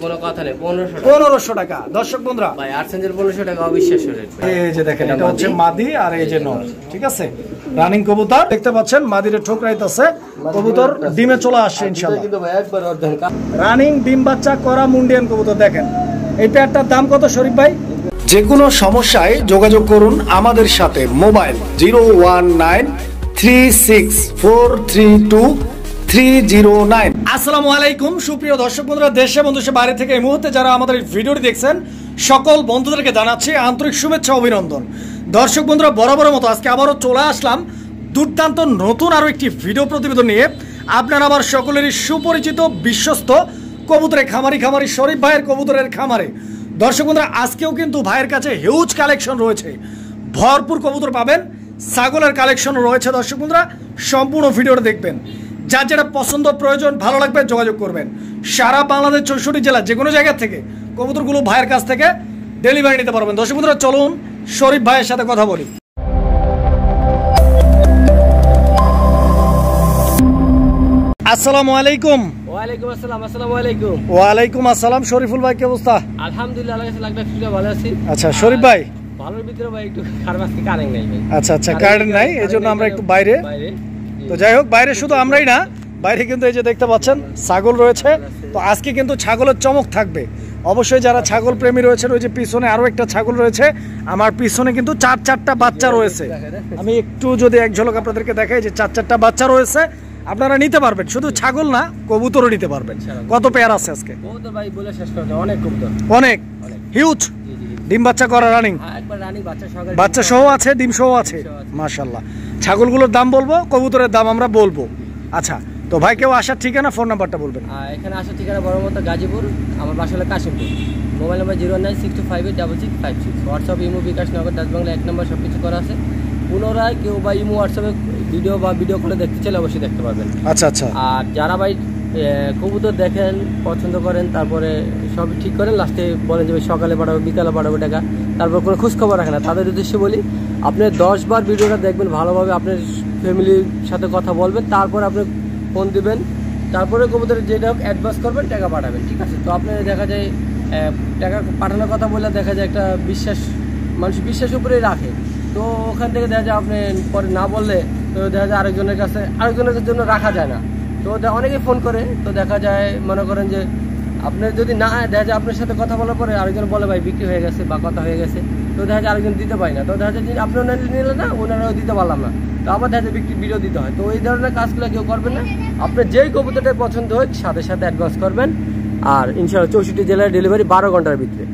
কোনো কথা নেই 1500 টাকা। দর্শক বন্ধুরা ভাই আর্সেঞ্জেল 1500 টাকা অবিশ্বাস্য রেট। এই যে দেখেন এটা হচ্ছে মাদি আর এই যে নর, ঠিক আছে রানিং কবুতর দেখতে পাচ্ছেন, মাদিরে ঠোকরাইতেছে, কবুতর ডিমে চলে আসছে ইনশাআল্লাহ। কিন্তু ভাই একবার অর্ধেক রানিং ডিম বাচ্চা করা মুন্ডিয়ান কবুতর দেখেন। এই পেয়ারটার দাম কত শরীফ ভাই? যে কোনো সমস্যায় যোগাযোগ করুন আমাদের সাথে, মোবাইল 01936432 আসসালামু আলাইকুম সুপ্রিয় দর্শক বন্ধুরা, দেশে বন্ধুদের বাইরে থেকে এই মুহূর্তে যারা আমাদের এই ভিডিওটি দেখছেন সকল বন্ধুদেরকে জানাচ্ছি আন্তরিক শুভেচ্ছা অভিনন্দন। দর্শক বন্ধুরা বরাবরের মতো আজকে আবারও চলে আসলাম দুর্দান্ত নতুন আরও একটি ভিডিও প্রতিবেদন নিয়ে। আপনারা আমার সকলেরই সুপরিচিত বিশ্বস্ত কবুতরের খামারি শরীফ ভাইয়ের কবুতরের খামারে। দর্শক বন্ধুরা আজকেও কিন্তু ভাইয়ের কাছে হিউজ কালেকশন রয়েছে, ভরপুর কবুতর পাবেন, ছাগলের কালেকশন রয়েছে। দর্শক বন্ধুরা সম্পূর্ণ ভিডিওটা দেখবেন, যার যেটা পছন্দ প্রয়োজন ভালো লাগবে যোগাযোগ করবেন। সারা বাংলাদেশ 64 জেলা যে কোনো জায়গা থেকে কবুতরগুলো ভাইয়ের কাছ থেকে ডেলিভারি নিতে পারবেন। দর্শক বন্ধুরা চলুন শরীফ ভাইয়ের সাথে কথা বলি। আসসালামু আলাইকুম। ওয়ালাইকুম আসসালাম। আসসালামু আলাইকুম। ওয়ালাইকুম আসসালাম। শরীফুল ভাই কি অবস্থা? আলহামদুলিল্লাহ আল্লাহর কাছে লাগবে খুব ভালো আছি। আচ্ছা শরীফ ভাই ভালোর ভিতরে ভাই একটু খারাপ আজকে কারেন্ট নাই ভাই। আচ্ছা কারেন্ট নাই, এজন্য আমরা একটু বাইরে। তো যাই হোক বাইরে শুধু আমরাই না, বাইরে কিন্তু এই যে দেখতে পাচ্ছেন ছাগল রয়েছে। তো আজকে কিন্তু ছাগলের চমক থাকবে। অবশ্যই যারা ছাগল প্রেমী রয়েছেন, ওই যে পিছনে আরো একটা ছাগল রয়েছে, আমার পিছনে কিন্তু চারটা বাচ্চা রয়েছে। আমি একটু যদি এক ঝলক আপনাদেরকে দেখাই যে চারটা বাচ্চা রয়েছে, আপনারা নিতে পারবেন। শুধু ছাগল না কবুতরও নিতে পারবেন। কত পেয়ার আছে আজকে? কবুতর ভাই বলে শেষ করতে অনেক কবুতর, অনেক হিউজ। ডিম বাচ্চা করা রানিং, একবার রানিং বাচ্চা সহ আছে, ডিম সহ আছে মাশাআল্লাহ। ছাগলগুলোর দাম বলবো, কবুতরের দাম আমরা বলবো। আচ্ছা তো ভাই কেউ আসার ঠিকানা ফোন নাম্বারটা বলবেন। এখানে আসার ঠিকানা বড়মতো গাজীপুর, আমার বাসা হলো Kashimpur. Mobile number 09625866656। WhatsApp Imo bKash নগর ডাচ বাংলা 1 নম্বর সব কিছু করা আছে। পুনরায় কেউ বা ইমো হোয়াটসঅ্যাপে ভিডিও কলে দেখতে চাইলে অবশ্যই দেখতে পারবেন। আচ্ছা। আর যারা ভাই কবুতর দেখেন পছন্দ করেন, তারপরে সব ঠিক করেন, লাস্টে বলেন যে সকালে পাঠাবো বিকালে পাঠাবো টাকা, তারপর কোনো খোঁজখবর রাখেন না, তাদের উদ্দেশ্যে বলি আপনি 10 বার ভিডিওটা দেখবেন ভালোভাবে, আপনার ফ্যামিলির সাথে কথা বলবেন, তারপর আপনি ফোন দিবেন, তারপরে কবুতরের যেটা হোক অ্যাডভান্স করবেন, টাকা পাঠাবেন, ঠিক আছে? তো আপনার দেখা যায় টাকা পাঠানোর কথা বললে দেখা যায় একটা মানুষ বিশ্বাসের উপরেই রাখে। তো ওখান থেকে দেখা যায় আপনি পরে না বললে তো দেখা যায় আরেকজনের জন্য রাখা যায় না। তো অনেকেই ফোন করে, তো দেখা যায় মনে করেন যে আপনার যদি না দেখা যায় আপনার সাথে কথা বলার পরে আরেকজন বলে ভাই বিক্রি হয়ে গেছে বা কথা হয়ে গেছে, তো দেখা যায় আরেকজন দিতে পারি না। তো দেখা যায় আপনি নিলে না, ওনারাও দিতে পারলাম না, তো আবার দেখা যায় ভিডিও দিতে হয়। তো এই ধরনের কাজগুলো কেউ করবেন না। আপনার যেই কবুতরটা পছন্দ হয় সাথে অ্যাডভান্স করবেন, আর ইনশাআল্লাহ 64 জেলায় ডেলিভারি 12 ঘন্টার ভিতরে।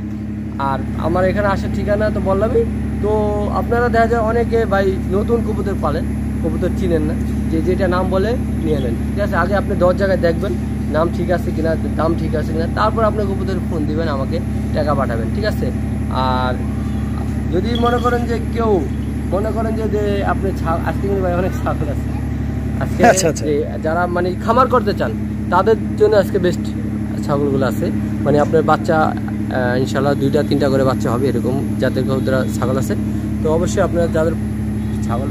আর আমার এখানে আসার ঠিকানা তো বললামই। তো আপনারা দেখা যায় অনেকে ভাই নতুন কবুতর পালেন, কবুতর চিনেন না, যেটা নাম বলে নিয়ে নেন, ঠিক আছে? আগে আপনি 10 জায়গায় দেখবেন নাম ঠিক আছে কিনা, দাম ঠিক আছে কিনা, তারপর আপনি কবুতর ফোন দিবেন, আমাকে টাকা পাঠাবেন, ঠিক আছে? আর যদি মনে করেন যে কেউ মনে করেন যে আপনি আজকে কিন্তু ভাই অনেক ছাগল আছে আজকে, যারা মানে খামার করতে চান তাদের জন্য আজকে বেস্ট ছাগলগুলো আছে। মানে আপনার বাচ্চা ইনশাল্লাহ 2-3টা করে বাচ্চা হবে, এরকম জাতের ছাগল আছে। তো অবশ্যই আপনারা যাদের ছাগল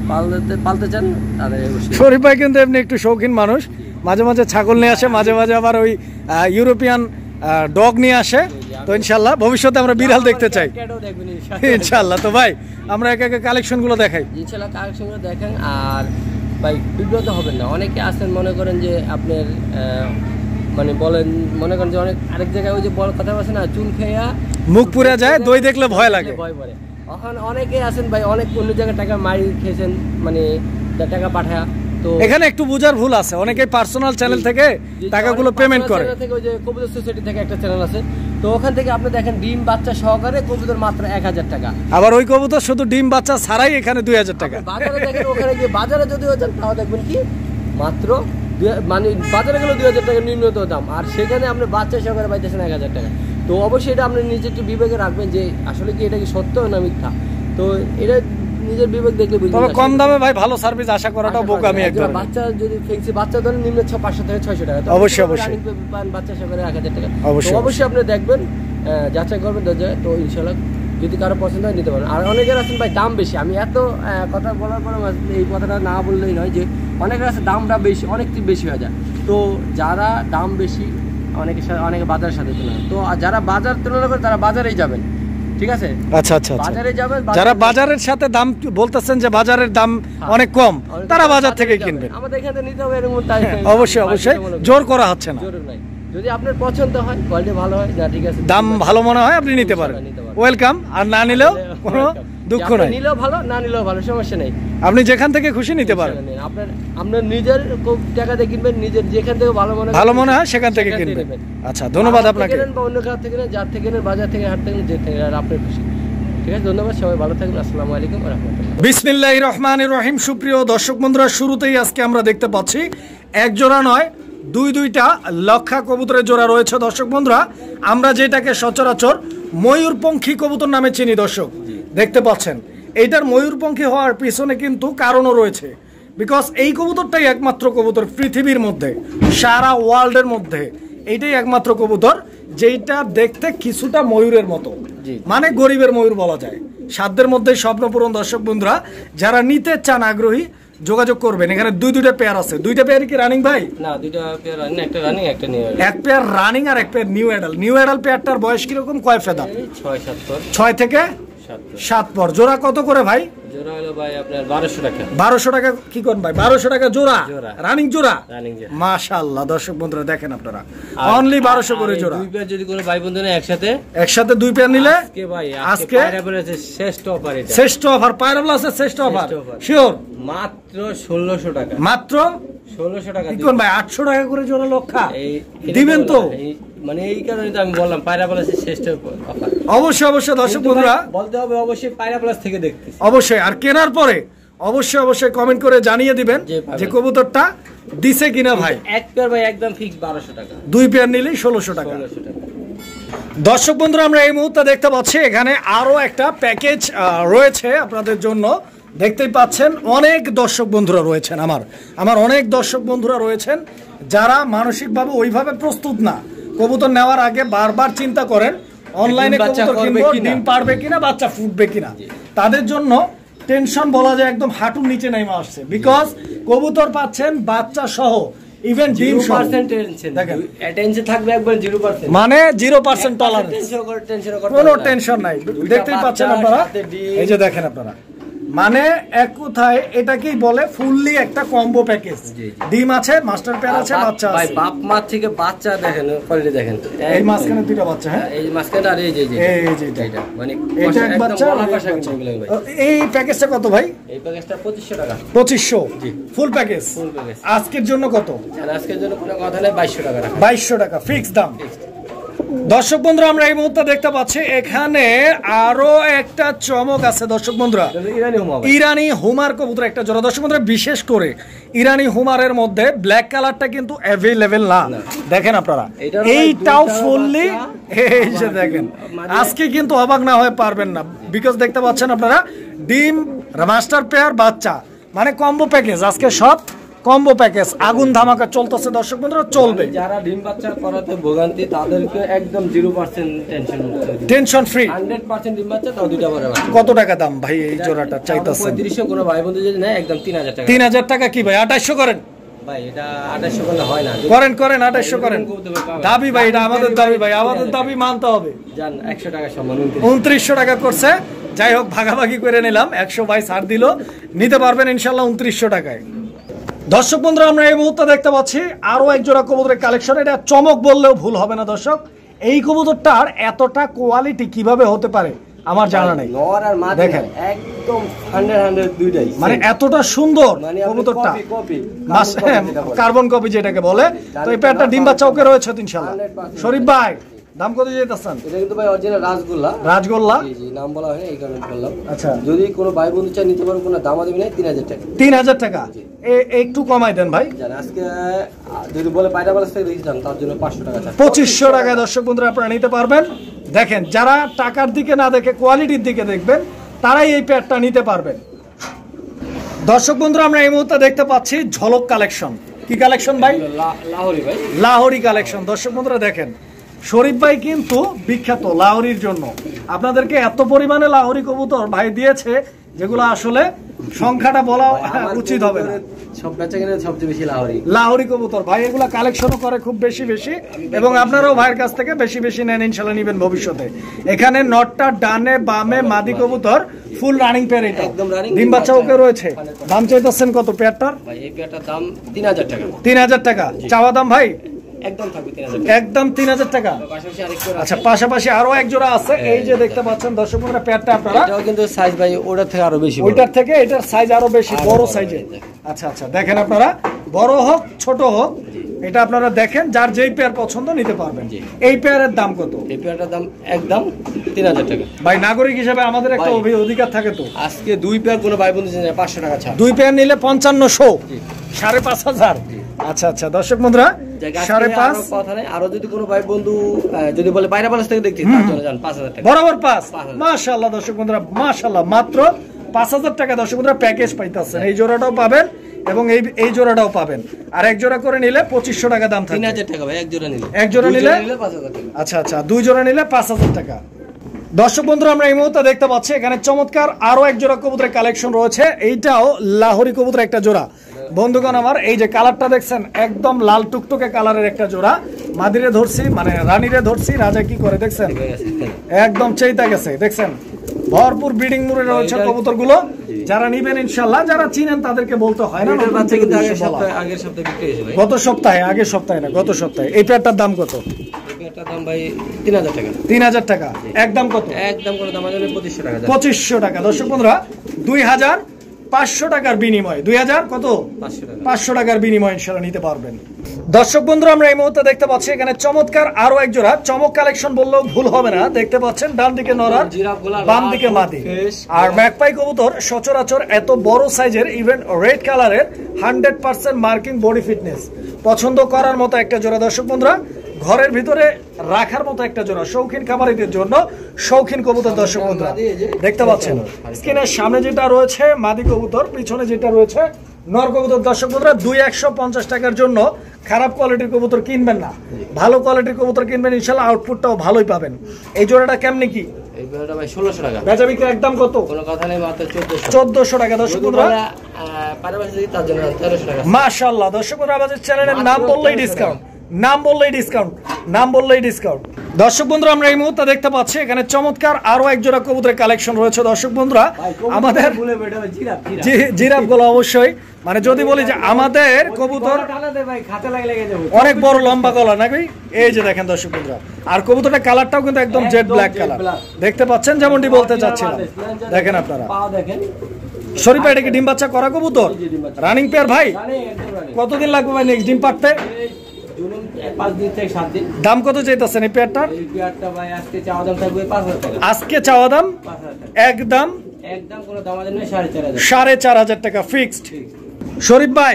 পালতে চান তাদের শরীফ ভাই কিন্তু এমনি একটু শৌখিন মানুষ, মাঝে মাঝে ছাগল নিয়ে আসে, মাঝে মাঝে আবার ওই ইউরোপিয়ান ডগ নিয়ে আসে। তো ইনশাল্লাহ ভবিষ্যতে আমরা বিড়াল দেখতে চাই ইনশাল্লাহ। তো ভাই আমরা একে কালেকশনগুলো দেখাই, ইনশাল্লাহ কালেকশনগুলো দেখেন। আর ভাই বিব্রত হবেন না, অনেকে আসেন মনে করেন যে আপনার মানে বলেন মনে করেন যে অনেক আরেক জায়গায় ওই যে বড় কথা আছে না, চুন খেয়া মুখ পুড়ে যায়, দই দেখলে ভয় লাগে, ভয় পড়ে। এখন অনেকে আছেন ভাই অনেক অন্য জায়গায় টাকা মারি খেয়েছেন, মানে টাকা পাঠায়। তো এখানে একটু বুঝার ভুল আছে, অনেকে পার্সোনাল চ্যানেল থেকে টাকাগুলো পেমেন্ট করে। ওই যে কবুতর সোসাইটি থেকে একটা চ্যানেল আছে, তো ওখান থেকে আপনি দেখেন ডিম বাচ্চা সহকারে কবুতর মাত্র 1000 টাকা। আবার ওই কবুতর শুধু ডিম বাচ্চা ছাড়াই এখানে 2000 টাকা। বাজারে দেখেন ওখানে গিয়ে বাজারে যদি যান তাও দেখবেন কি মাত্র মানে বাজারে গেলে 2000 টাকা নিম্নতম দাম, আর সেখানে আপনি বাচ্চা সহকারে পাইতেছেন 1000 টাকা। তো অবশ্যই এটা আপনি নিজে একটু বিবেকে রাখবেন যে আসলে কি এটা কি সত্য না মিথ্যা। তো এটা নিজের বিবেক দেখলে বুঝবেন। তবে কম দামে ভাই ভালো সার্ভিস আশা করাটাও বোকামি একদম। বাচ্চা যদি ফেন্সি বাচ্চা ধরেন নিম্ন 500 থেকে 600 টাকা, অবশ্যই বাচ্চা সহকারে 1000 টাকা। অবশ্যই আপনি দেখবেন, যাচাই করবেন দরজায়, তো ইনশাআল্লাহ যদি কারো পছন্দ হয় নিতে পারেন। আর অনেকের আছেন ভাই দাম বেশি, আমি এত কথা বলার পরে এই কথাটা না বললেই নয় যে অনেকের আছে দামটা বেশি, অনেক বেশি হয়ে যায়। তো যারা দাম বেশি অনেকে বাজারের সাথে তুলনা, তো যারা বাজার তুলনা করে তারা বাজারেই যাবেন, ঠিক আছে? আচ্ছা আচ্ছা, বাজারে যাবেন, যারা বাজারের সাথে দাম বলতেছেন যে বাজারের দাম অনেক কম, তারা বাজার থেকে কিনবেন। আমাদের এখানে নিতে হবে এরকম তাই অবশ্যই অবশ্যই, জোর করা হচ্ছে না। জোর নাই, যদি আপনার পছন্দ হয়, কোয়ালিটি ভালো হয়, না ঠিক আছে, দাম ভালো মনে হয়, আপনি নিতে পারেন, ওয়েলকাম। আর না নিলেও কোনো দুঃখ নাই, নিলেও ভালো, না নিলেও ভালো, সমস্যা নেই। আপনি যেখান থেকে খুশি নিতে পারেন। আপনার নিজের টাকাতে কিনবেন, নিজের যেখান থেকে ভালো মনে হয় সেখান থেকে কিনবেন। আচ্ছা, ধন্যবাদ আপনাকে। বা অন্য কাছ থেকে নেন, যার থেকে নেন, বাজার থেকে, হাট থেকে, যে থেকে, আর আপনার খুশি, ঠিক আছে? ধন্যবাদ, সবাই ভালো থাকবেন। আসসালামু আলাইকুম ওয়া রাহমাতুল্লাহ। বিসমিল্লাহির রহমানির রহিম। সুপ্রিয় দর্শক বন্ধুরা, শুরুতেই আজকে আমরা দেখতে পাচ্ছি এক জোড়া নয়, দুইটা লক্ষা কবুতরের জোড়া রয়েছে দর্শক বন্ধুরা। আমরা যেটাকে সচরাচর ময়ূরপঙ্খী কবুতর নামে চিনি দর্শক, দেখতে পাচ্ছেন এইটার ময়ূরপঙ্খী হওয়ার পিছনে কিন্তু কারণও রয়েছে। বিকজ এই কবুতরটাই একমাত্র কবুতর পৃথিবীর মধ্যে, সারা ওয়ার্ল্ডের মধ্যে এইটাই একমাত্র কবুতর যেটা দেখতে কিছুটা ময়ূরের মতো, মানে গরিবের ময়ূর বলা যায়। সাধ্যের মধ্যে স্বপ্নপূরণ। দর্শক বন্ধুরা, যারা নিতে চান আগ্রহী যোগাযোগ করবেন। এখানে দুইটা পেয়ার আছে। দুইটা পেয়ার কি রানিং ভাই? না, দুইটা পেয়ার রানিং, একটা রানিং একটা নিউ অ্যাডাল্ট। এক পেয়ার রানিং আর এক pair new adult. New adult পেয়ারটার বয়স কি রকম, কয় ফেদা? 6-7 পর। 6 থেকে 7 পর। জোড়া কত করে ভাই? জোড়া হলো ভাই আপনার 1200 টাকা। 1200 টাকা কি কোন ভাই? 1200 টাকা জোড়া, রানিং জোড়া। রানিং জোড়া, মাশাআল্লাহ। দর্শক বন্ধুরা দেখেন আপনারা, অনলি 1200 করে জোড়া। দুই পেয়ার যদি কোনো ভাই বন্ধু নেয় একসাথে দুই পেয়ার নিলে আজকে ভাই আজকে পায়রাবল আছে শ্রেষ্ঠ অফার। এটা শ্রেষ্ঠ অফার, পায়রাবল আছে শ্রেষ্ঠ অফার, শিওর। মাত্র 1600 টাকা। মাত্র 1600 টাকা। কি কোন ভাই 800 টাকা করে জোড়া লক্ষা দিবেন তো? মানে এই কারণে তো আমি বললাম পায়রাবল আছে শ্রেষ্ঠ অফার। অবশ্যই অবশ্যই দর্শক বন্ধুরা বলতে হবে অবশ্যই পায়রাবল থেকে দেখতে অবশ্যই। আর কেনার পরে অবশ্যই কমেন্ট করে জানিয়ে দিবেন যে কবুতরটা দিছে কিনা ভাই। এক পেয়ার ভাই একদম ফিক্স 1200 টাকা, দুই পেয়ার নিলেই 1600 টাকা। দর্শক বন্ধুরা, আমরা এই মুহূর্তে দেখতে পাচ্ছি এখানে আরো একটা প্যাকেজ রয়েছে আপনাদের জন্য। দেখতেই পাচ্ছেন অনেক দর্শক বন্ধুরা রয়েছেন, আমার অনেক দর্শক বন্ধুরা রয়েছেন যারা মানসিকভাবে ওইভাবে প্রস্তুত না। কবুতর নেওয়ার আগে বারবার চিন্তা করেন অনলাইনে কবুতর কিনবো, ডিম পারবে কিনা, বাচ্চা ফুটবে কিনা। তাদের জন্য টেনশন বলা যায় একদম হাঁটুর নিচে নেমে আসছে। বিকজ কবুতর পাচ্ছেন বাচ্চা সহ, ইভেন ডিম সহ। দেখেন টেনশন থাকবে একবার 0%, মানে 0% টলারেন্স, কোনো টেনশন নাই। দেখতেই পাচ্ছেন আপনারা, এই যে দেখেন আপনারা, মানে এক কথায় এটাকেই বলে ফুললি একটা কম্বো প্যাকেজ। ডিম আছে, মাস্টার পেয়ার আছে, বাচ্চা আছে। ভাই বাপ মা থেকে বাচ্চা দেখেন, কোয়ালিটি দেখেন। এই মাঝখানে দুইটা বাচ্চা, হ্যাঁ এই মাঝখানে আর এই যে এটা মানে এটা এক বাচ্চা। এই প্যাকেজটা কত ভাই? এই প্যাকেজটা 2500 টাকা। 2500 ফুল প্যাকেজ। আজকের জন্য কত? আজকের জন্য কোনো কথা নেই, 2200 টাকা। 2200 টাকা ফিক্স দাম। দর্শক বন্ধুরা, আমরা এই মুহূর্তে দেখতে পাচ্ছি এখানে আরো একটা চমক আছে দর্শক বন্ধুরা। ইরানি হুমার কবুতর একটা জোড়া। দর্শক বন্ধুরা, বিশেষ করে ইরানি হুমারের মধ্যে ব্ল্যাক কালারটা কিন্তু অ্যাভেলেবেল না। দেখেন আপনারা, এইটাও ফুললি, এই যে দেখেন, আজকে কিন্তু অবাক না হয়ে পারবেন না। বিকজ দেখতে পাচ্ছেন আপনারা ডিম, মাস্টার পেয়ার, বাচ্চা, মানে কম্বো প্যাকেজ। আজকে সব কম্বো প্যাকেজ আগুন ধামাকা চলতেছে দর্শক বন্ধুরা, চলবে। যারা ডিম বাচ্চা করাতে ভোগান্তি তাদেরকে একদম 0% টেনশন ফ্রি, 100% ডিম বাচ্চা, তাও দুইটা বড় বাচ্চা। কত টাকা দাম ভাই এই জোড়াটা চাইতাছেন? 3500 কোনো ভাই বন্ধু যদি নেয় একদম 3000 টাকা। 3000 টাকা কি ভাই 2800 করেন ভাই? এটা 2800 করলে হয় না। করেন 2800 করেন। দাবি ভাই, এটা আমাদের দাবি ভাই, আমাদের দাবি মানতে হবে। জান 100 টাকা সমান 2900 টাকা করছে। যাই হোক, ভাগাভাগি করে নিলাম, 100 ভাই ছাড় দিল, নিতে পারবেন ইনশাআল্লাহ 2900 টাকায়। দর্শক বন্ধুরা, আমরা এই মুহূর্তে দেখতে পাচ্ছি আরো এক জোড়া কবুতরের কালেকশন। এটা চমক বললেও ভুল হবে না দর্শক। এই কবুতরটার এতটা কোয়ালিটি কিভাবে হতে পারে আমার জানা নাই। দেখেন একদম 100 দুইটাই, মানে এতটা সুন্দর কবুতরটা, কার্বন কপি যেটাকে বলে। তো এই পেয়ারটা ডিম বাচ্চা ওকে রয়েছে ইনশাআল্লাহ। শরীফ ভাই, দাম কত যেতেছেন? এটা কিন্তু ভাই অরিজিনাল রাজগোল্লা। রাজগোল্লা, জি জি, নাম বলা হয় না এই কারণে বললাম। আচ্ছা, যদি কোনো ভাই বন্ধু চায় নিতে পারো, কোনো দাম দিবেন না, 3000 টাকা। 3000 টাকা একটু কমাই দেন ভাই। জান আজকে যদি বলে পায়রাবল থেকে দিয়েছিলাম, তার জন্য 500 টাকা ছাড়। 2500 টাকায় দর্শক বন্ধুরা আপনারা নিতে পারবেন। দেখেন, যারা টাকার দিকে না দেখে কোয়ালিটির দিকে দেখবেন, তারাই এই পেয়ারটা নিতে পারবেন। দর্শক বন্ধুরা, আমরা এই মুহূর্তে দেখতে পাচ্ছি ঝলক কালেকশন। কি কালেকশন ভাই? লাহোরি ভাই, লাহোরি কালেকশন। দর্শক বন্ধুরা দেখেন, শরীফ ভাই কিন্তু বিখ্যাত লাহোরির জন্য। আপনাদেরকে এত পরিমাণে লাহোরি কবুতর ভাই দিয়েছে যেগুলো আসলে সংখ্যাটা বলা উচিত হবে না। সব বেচা কিনে সবচেয়ে বেশি লাহোরি লাহোরি কবুতর ভাই এগুলা কালেকশনও করে খুব বেশি বেশি, এবং আপনারাও ভাইয়ের কাছ থেকে বেশি বেশি নেন, ইনশাল্লাহ নিবেন ভবিষ্যতে। এখানে নটটা ডানে বামে মাদি কবুতর ফুল রানিং পেয়ার, এটা একদম রানিং, ডিম বাচ্চা ওকে রয়েছে। দাম চাইতেছেন কত পেয়ারটার? ভাই এই পেয়ারটার দাম 3000 টাকা। 3000 টাকা চাওয়া দাম ভাই? একদম থাকবে 3000 একদম 3000 টাকা। পাশাপাশি আরেকটা আচ্ছা, পাশাপাশি আরো এক জোড়া আছে, এই যে দেখতে পাচ্ছেন দর্শক বন্ধুরা পেয়ারটা আপনারা, এটাও কিন্তু সাইজ ভাই ওটার থেকে আরো বেশি, ওইটার থেকে এটার সাইজ আরো বেশি বড় সাইজের। আচ্ছা আচ্ছা, দেখেন আপনারা, বড় হোক ছোট হোক এটা আপনারা দেখেন, যার যেই পেয়ার পছন্দ নিতে পারবেন। এই পেয়ারের দাম কত? এই পেয়ারটার দাম একদম 3000 টাকা। ভাই নাগরিক হিসেবে আমাদের একটা অধিকার থাকে তো, আজকে দুই পেয়ার কোনো ভাই বন্ধু 500 টাকা ছাড়। দুই পেয়ার নিলে 5500, 5500। আচ্ছা আচ্ছা দর্শক বন্ধুরা 5.5 কথা নাই, আরো যদি কোনো ভাই বন্ধু যদি বলে বাইরে বালাস থেকে দেখতে তার জন্য যান 5000 টাকা বরাবর 5। মাশাআল্লাহ দর্শক বন্ধুরা, মাশাআল্লাহ, মাত্র 5000 টাকা দর্শক বন্ধুরা প্যাকেজ পাইতেছেন। এই জোড়াটাও পাবেন এবং এই জোড়াটাও পাবেন, আর এক জোড়া করে নিলে 2500 টাকা দাম থাকবে। 3000 টাকা ভাই এক জোড়া নিলে, এক জোড়া নিলে 5000 টাকা। আচ্ছা আচ্ছা, দুই জোড়া নিলে 5000 টাকা। দর্শক বন্ধুরা আমরা এই মুহূর্তে দেখতে পাচ্ছি এখানে চমৎকার আরো এক জোড়া কবুতরের কালেকশন রয়েছে। এইটাও লাহোরি কবুতর একটা জোড়া। বন্ধুগণ আমার, এই যে কালারটা দেখছেন একদম লাল টুকটুকে কালারের একটা জোড়া। মাদিরে ধরছি, মানে রানীরে ধরছি, রাজা কি করে দেখছেন, একদম চেইতা গেছে দেখছেন, ভরপুর ব্রিডিং মুড়ে রয়েছে কবুতরগুলো। যারা নিবেন ইনশাআল্লাহ, যারা চিনেন তাদেরকে বলতে হয় না। এটার বাচ্চা কিন্তু আগের সপ্তাহে বিক্রি হয়েছে ভাই, গত সপ্তাহে, আগের সপ্তাহে না গত সপ্তাহে। এই পেয়ারটার দাম কত? এই পেয়ারটার দাম ভাই 3000 টাকা। 3000 টাকা। একদম কত? একদম কোনো দাম আছে 2500 টাকা। 2500 টাকা। দর্শক বন্ধুরা 2500 টাকার বিনিময়, 2000 কত? 500 টাকার বিনিময় ইনশাআল্লাহ নিতে পারবেন। দর্শক বন্ধুরা আমরা এই মুহূর্তে দেখতে পাচ্ছি এখানে চমৎকার আরো এক জোড়া, চমক কালেকশন বললেও ভুল হবে না। দেখতে পাচ্ছেন ডান দিকে নরার, বাম দিকে মাদি। আর ম্যাকপাই কবুতর সচরাচর এত বড় সাইজের, ইভেন রেড কালারের, 100% মার্কিং বডি ফিটনেস, পছন্দ করার মতো একটা জোড়া। দর্শক বন্ধুরা ঘরের ভিতরে রাখার মতো একটা জোড়া, শৌখিন খামারিদের জন্য শৌখিন কবুতর। দর্শক বন্ধুরা দেখতে পাচ্ছেন স্ক্রিনের সামনে যেটা রয়েছে মাদি কবুতর, পিছনে যেটা রয়েছে নর কবুতর। দর্শক বন্ধুরা 250 টাকার জন্য খারাপ কোয়ালিটির কবুতর কিনবেন না, ভালো কোয়ালিটির কবুতর কিনবেন, ইনশাআল্লাহ আউটপুটটাও ভালোই পাবেন। এই জোড়াটা কেমনে কি? এই জোড়াটা ভাই 1600 টাকা। বেচা বিক্রি একদম কত? কোনো কথা নেই, মাত্র 1400 টাকা। দর্শক বন্ধুরা পাশাপাশি তার জন্য 1300 টাকা। মাশাআল্লাহ দর্শক বন্ধুরা আমাদের চ্যানেলের নাম বললেই ডিসকাউন্ট, নাম বললেই ডিসকাউন্ট, নাম বললেই ডিসকাউন্ট। দর্শক বন্ধুরা আমরা এই মুহূর্তে দেখতে পাচ্ছি এখানে চমৎকার আরো এক জোড়া কবুতরের কালেকশন রয়েছে। দর্শক বন্ধুরা আমাদের জিরাফ গুলো অবশ্যই, মানে যদি বলি যে আমাদের কবুতর অনেক বড় লম্বা গলা নাকি, এই যে দেখেন দর্শক বন্ধুরা। আর কবুতরটা কালারটাও কিন্তু একদম জেড ব্ল্যাক কালার, দেখতে পাচ্ছেন যেমনটি বলতে চাচ্ছিলাম। দেখেন আপনারা শরীফ ভাই, এটা কি ডিম বাচ্চা করা কবুতর? রানিং পেয়ার ভাই? কতদিন লাগবে ভাই নেক্সট ডিম পাড়তে? 5 দিন থেকে 7 দিন। দাম কত চাইতেছেন এই পেয়ারটার? এই পেয়ারটা ভাই আজকে চাওয়া দাম থাকবে 5000 টাকা। আজকে চাওয়া দাম 5000 টাকা একদম, একদম কোনো দাম আছে না, 4500। 4500 টাকা ফিক্সড। শরীফ ভাই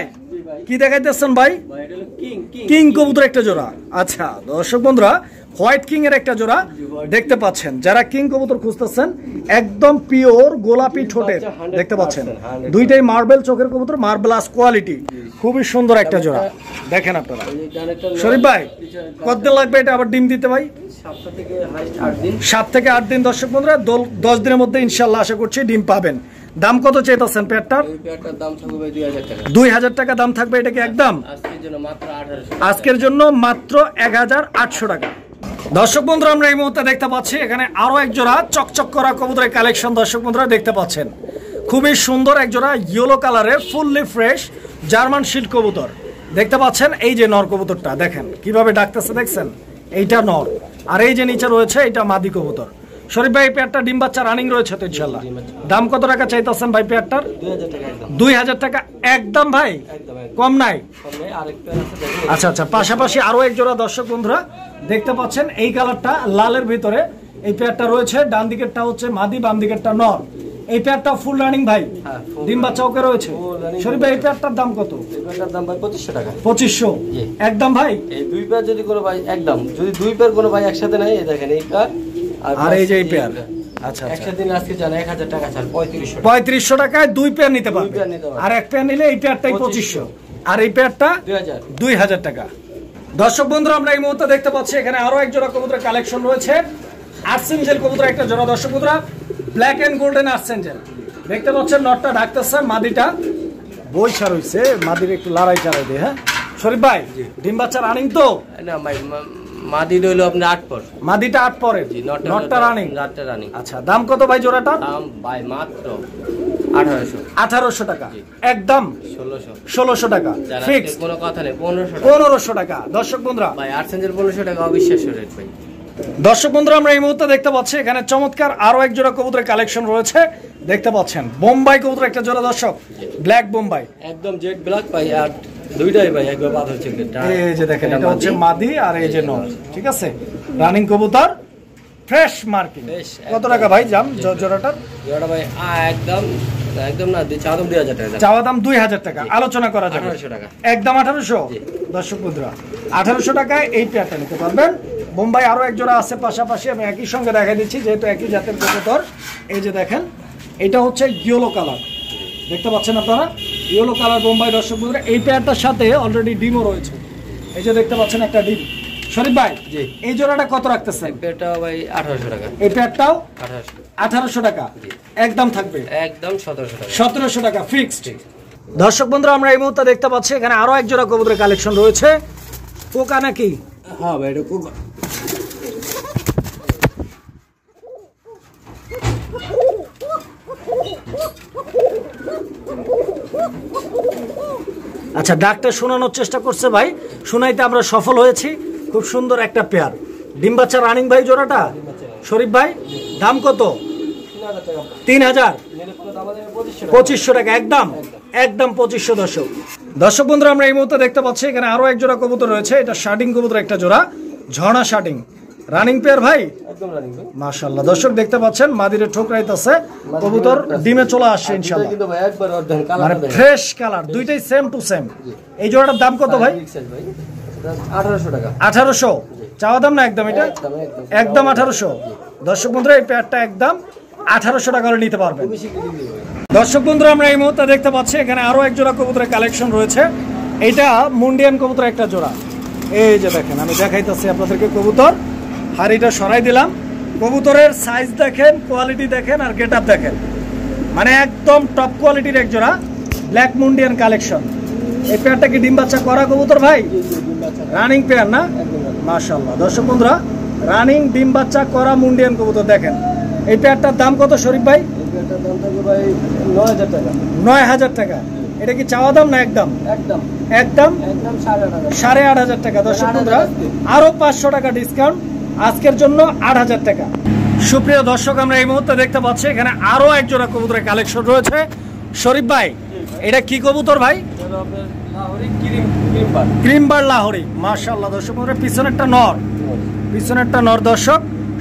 কি দেখাইতেছেন ভাই? ভাই এটা হলো কিং কবুতর একটা জোড়া। আচ্ছা দর্শক বন্ধুরা হোয়াইট কিং এর একটা জোড়া দেখতে পাচ্ছেন। যারা কিং কবুতর খুঁজতেছেন একদম পিওর গোলাপি ঠোঁটের, দেখতে পাচ্ছেন দুইটাই মার্বেল চোখের কবুতর, মার্বেলাস কোয়ালিটি, খুবই সুন্দর একটা জোড়া। দেখেন আপনারা। শরীফ ভাই কতদিন লাগবে এটা আবার ডিম দিতে ভাই? 7 থেকে 8 দিন। দর্শক বন্ধুরা 10 দিনের মধ্যে ইনশাআল্লাহ আশা করছি ডিম পাবেন। দাম কত চাইতেছেন পেয়ারটার? এই পেয়ারটার দাম থাকবে ভাই 2000 টাকা। 2000 টাকা দাম থাকবে। এটা কি একদম? আজকের জন্য মাত্র 1800। আজকের জন্য মাত্র 1800 টাকা। দর্শক বন্ধুরা আমরা এই মুহূর্তে দেখতে পাচ্ছি এখানে আরো এক জোড়া চকচক করা কবুতরের কালেকশন। দর্শক বন্ধুরা দেখতে পাচ্ছেন খুবই সুন্দর এক জোড়া ইয়েলো কালারের ফুললি ফ্রেশ জার্মান শিল্ড কবুতর। দেখতে পাচ্ছেন এই যে নর কবুতরটা, দেখেন কিভাবে ডাকতেছে, দেখছেন এইটা নর, আর এই যে নিচে রয়েছে এটা মাদি কবুতর। শরীফ ভাই পেয়ারটা ডিম বাচ্চা রানিং রয়েছে তো ইনশাআল্লাহ। দাম কত টাকা চাইতেছেন ভাই পেয়ারটার? 2000 টাকা একদম। 2000 টাকা একদম ভাই, একদম কম নাই? আরেক পেয়ার আছে দেখেন। আচ্ছা আচ্ছা, পাশাপাশি আরো এক জোড়া দর্শক বন্ধুরা দেখতে পাচ্ছেন এই কালারটা লালের ভিতরে এই পেয়ারটা রয়েছে। ডান দিকেরটা হচ্ছে মাদি, বাম দিকেরটা নর। এই পেয়ারটা ফুল রানিং ভাই, ডিম বাচ্চা ওকে রয়েছে। শরীফ ভাই এই পেয়ারটার দাম কত? এই পেয়ারটার দাম ভাই 2500 টাকা। 2500 একদম ভাই। এই দুই পেয়ার যদি কোনো ভাই একদম, যদি দুই পেয়ার কোনো ভাই একসাথে নেয়, এই দেখেন এই পেয়ার আর এই যে এই পেয়ার। আচ্ছা একসাথে আজকে জানা 1000 টাকা ছাড় 3500। 3500 টাকায় দুই পেয়ার নিতে পারবে। আর এক পেয়ার নিলে এই পেয়ারটাই 2500, আর এই পেয়ারটা 2000 টাকা। দর্শক বন্ধুরা আমরা এই মুহূর্তে দেখতে পাচ্ছি এখানে আরো এক জোড়া কবুতরের কালেকশন রয়েছে। আর্সেঞ্জেল কবুতর একটা জোড়া। দর্শক বন্ধুরা ব্ল্যাক এন্ড গোল্ডেন আর্সেঞ্জেল, দেখতে পাচ্ছেন নটটা ডাকতেছে, মাদিটা বইসা রইছে, মাদির একটু লড়াই চালাই দিয়ে। হ্যাঁ শরীফ ভাই, ডিম বাচ্চা রানিং তো? না ভাই, মাদি হলো আপনার 8 পর। মাদিটা 8 পরে, নটটা রানিং। নটটা রানিং। আচ্ছা, দাম কত ভাই জোড়াটা? দাম ভাই মাত্র 1800। 1800 টাকা একদম। 1600 টাকা ফিক্স, কোনো কথা নেই। 1500 টাকা। দর্শক বন্ধুরা ভাই 8 সেন্টের 1500 টাকা অবিশ্বাস্য রেট ভাই। দর্শক বন্ধুরা, আমরা এই মুহূর্তে দেখতে পাচ্ছি এখানে চমৎকার আরো এক জোড়া কবুতরের কালেকশন রয়েছে। দেখতে পাচ্ছেন বোম্বাই কবুতর একটা জোড়া দর্শক, ব্ল্যাক বোম্বাই, একদম জেড ব্ল্যাক ভাই। আর দুইটাই ভাই একবার পাথর চোখে। এই যে দেখেন, এটা হচ্ছে মাদি আর এই যে নর। ঠিক আছে, রানিং কবুতর, ফ্রেশ মার্কিং। কত টাকা ভাই জাম জোড়াটার? জোড়া ভাই একদম না, চাওয়া দাম 2000 টাকা। চাওয়া দাম 2000 টাকা, আলোচনা করা যাবে। 1800 টাকা একদম 1800। দর্শক বন্ধুরা 1800 টাকায় এই পেয়ারটা নিতে পারবেন। বোম্বাই আরো এক জোড়া আছে পাশাপাশি, আমি একই সঙ্গে দেখা দিচ্ছি যেহেতু একই জাতের কবুতর। এই যে দেখেন, এটা হচ্ছে ইয়েলো কালার, দেখতে পাচ্ছেন আপনারা, ইয়েলো কালার বোম্বাই। দর্শক বন্ধুরা, এই পেয়ারটার সাথে অলরেডি ডিমও রয়েছে। এই যে দেখতে পাচ্ছেন একটা ডিম। শরীফ ভাই, এই জোড়াটা কত রাখতেছেন? পেয়ারটাও ভাই 1800 টাকা। এই পেয়ারটাও 1800 টাকা একদম থাকবে। একদম 1700 টাকা। 1700 টাকা ফিক্সড। দর্শক বন্ধুরা, আমরা এই মুহূর্তে দেখতে পাচ্ছি এখানে আরো এক জোড়া কবুতরের কালেকশন রয়েছে। কোকা নাকি? হ্যাঁ ভাই, এটা কোকা। আচ্ছা, ডাকটা শোনানোর চেষ্টা করছে ভাই, শোনাইতে আমরা সফল হয়েছি। খুব সুন্দর একটা পেয়ার, ডিম বাচ্চা রানিং ভাই জোড়াটা। শরীফ ভাই, দাম কত? 3000। 2500 টাকা একদম, একদম 2500। দর্শক বন্ধুরা, আমরা এই মুহূর্তে দেখতে পাচ্ছি এখানে আরো এক জোড়া কবুতর রয়েছে। এটা শার্টিং কবুতর একটা জোড়া, ঝর্ণা শার্টিং, রানিং পেয়ার ভাই, একদম রানিং ভাই। মাশাআল্লাহ। দর্শক দেখতে পাচ্ছেন মাদিরে ঠোকরাইতেছে, কবুতর ডিমে চলে আসছে ইনশাআল্লাহ। কিন্তু ভাই একবার অর্ধেক কালার, মানে ফ্রেশ কালার, দুইটাই সেম টু সেম। এই জোড়াটার দাম কত ভাই? 1800 টাকা। 1800 চাওয়া দাম না একদম? এটা একদম 1800। দর্শক বন্ধুরা, এই পেয়ারটা একদম 1800 টাকা করে নিতে পারবেন। দর্শক বন্ধুরা, আমরা এই মুহূর্তে দেখতে পাচ্ছি এখানে আরো এক জোড়া কবুতরের কালেকশন রয়েছে। এটা মুন্ডিয়ান কবুতর একটা জোড়া। এই যে দেখেন, আমি দেখাইতেছি আপনাদেরকে কবুতর, হাড়িটা সরাই দিলাম। কবুতরের সাইজ দেখেন, কোয়ালিটি দেখেন, আর গেট আপ দেখেন, মানে একদম টপ কোয়ালিটির এক জোড়া ব্ল্যাক মুন্ডিয়ান কালেকশন। এই পেয়ারটা কি ডিম বাচ্চা করা কবুতর ভাই? রানিং পেয়ার না? মাশাআল্লাহ। দর্শক বন্ধুরা, রানিং ডিম বাচ্চা করা মুন্ডিয়ান কবুতর দেখেন। এই পেয়ারটার দাম কত শরীফ ভাই? এই পেয়ারটার দাম থাকবে ভাই 9000 টাকা। 9000 টাকা। এটা কি চাওয়া দাম না একদম? একদম একদম 8500 টাকা। দর্শক বন্ধুরা, আরো 500 টাকা ডিসকাউন্ট আজকের জন্য 8000 টাকা। সুপ্রিয় দর্শক, আমরা এই মুহূর্তে দেখতে পাচ্ছি এখানে আরো এক জোড়া কবুতরের কালেকশন রয়েছে। শরীফ ভাই, এটা কি কবুতর ভাই? ক্রিমবার লাহোরি। মাশাআল্লাহ। দর্শক বন্ধুরা, পিছনেরটা নর দর্শক,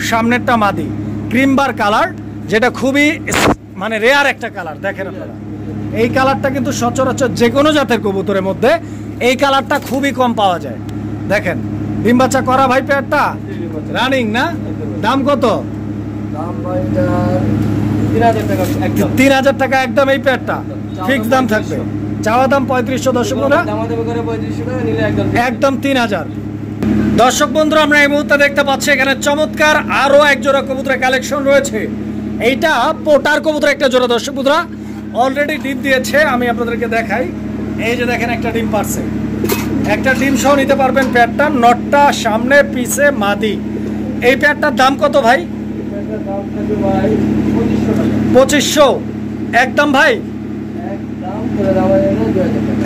সামনেরটা মাদি। ক্রিমবার কালার, যেটা খুবই মানে রেয়ার একটা কালার। দেখেন আপনারা, এই কালারটা কিন্তু সচরাচর যে কোনো জাতের কবুতরের মধ্যে এই কালারটা খুবই কম পাওয়া যায়। দেখেন, ডিম বাচ্চা করা ভাই পেয়ারটা, রানিং না? দাম কত? দাম ভাই 3000 টাকা। 3000 টাকা একদম। এই পেয়ারটা ফিক্স দাম থাকবে। চাওয়া দাম 3500। দর্শক বন্ধুরা, একদম 3000। দর্শক বন্ধুরা, আমরা এই মুহূর্তে দেখতে পাচ্ছি এখানে চমৎকার আরো এক জোড়া কবুতরের কালেকশন রয়েছে। এইটা পোটার কবুতর একটা জোড়া। দর্শক বন্ধুরা, অলরেডি ডিম দিয়েছে, আমি আপনাদেরকে দেখাই। এই যে দেখেন, একটা ডিম পারছে, একটা ডিম সহ নিতে পারবেন পেয়ারটা। নটটা সামনে, পিছে মাদি। এই পেয়ারটার দাম কত ভাই? 2500 একদম ভাই,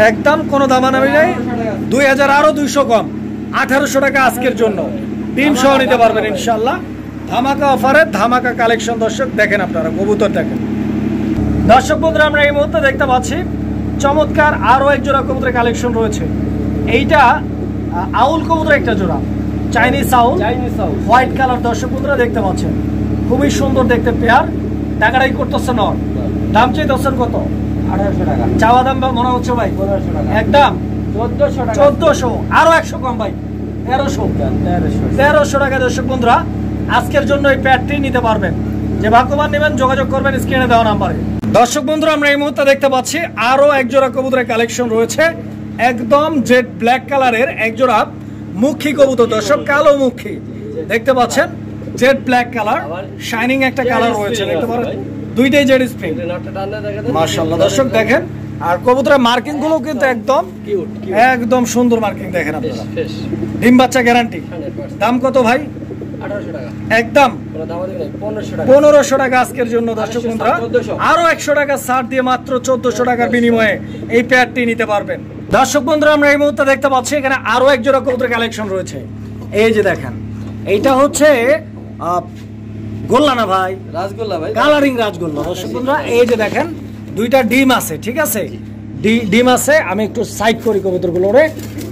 একদম কোনো দামাদামি নেই। 2000, আরো 200 কম, 1800 টাকা আজকের জন্য ডিম সহ নিতে পারবেন ইনশাল্লাহ। ধামাকা অফারে ধামাকা কালেকশন। দর্শক দেখেন, আপনারা কবুতর দেখেন। দর্শক বন্ধুরা, আমরা এই মুহূর্তে দেখতে পাচ্ছি চমৎকার আরো এক জোড়া কবুতরের কালেকশন রয়েছে। এইটা আউল কবুতর একটা জোড়া, চাইনিজ আউল, হোয়াইট কালার। দর্শক বন্ধুরা দেখতে পাচ্ছেন, খুবই সুন্দর দেখতে পেয়ার। টাকাটাই করতেছে নর। দাম চাইতেছেন কত? 1800 টাকা। চাওয়া দাম মনে হচ্ছে ভাই 1500 টাকা। একদম 1400 টাকা। 1400, আরো 100 কম ভাই, 1300 টাকা। দর্শক বন্ধুরা, আজকের জন্য এই প্যাডটি নিতে পারবেন। যে ভাগ্যবান নেবেন যোগাযোগ করবেন স্ক্রিনে দেওয়া নাম্বারে। দর্শক বন্ধুরা, আমরা এই মুহূর্তে দেখতে পাচ্ছি আরো এক জোড়া কবুতরের কালেকশন রয়েছে। একদম জেড ব্ল্যাক কালারের এক জোড়া মুখী কবুতর। দর্শক, কালো মুখী দেখতে পাচ্ছেন, জেড ব্ল্যাক কালার, শাইনিং একটা কালার রয়েছে। দেখতে পারেন দুইটাই জেড স্প্রিং, এটা নটটা টানলে দেখা যায় মাশাআল্লাহ। দর্শক দেখেন, আর কবুতরের মার্কিং গুলো কিন্তু একদম সুন্দর মার্কিং দেখেন আপনারা। ডিম বাচ্চা গ্যারান্টি। দাম কত ভাই? 1800 টাকা একদম। কোনো দাম দেবেন 1500 টাকা। 1500 টাকা আজকের জন্য দর্শক বন্ধুরা। আরো 100 টাকা ছাড় দিয়ে মাত্র 1400 টাকার বিনিময়ে এই পেয়ারটি নিতে পারবেন। দর্শক বন্ধুরা, আমরা এই মুহূর্তে দেখতে পাচ্ছি এখানে আরো এক জোড়া কবুতরের কালেকশন রয়েছে। এই যে দেখেন, এইটা হচ্ছে গোল্লা না ভাই? রাজগোল্লা ভাই, কালারিং রাজগোল্লা। দর্শক বন্ধুরা, এই যে দেখেন দুইটা ডিম আছে, ঠিক আছে, ডিম আছে। আমি একটু সাইড করি কবুতরগুলো,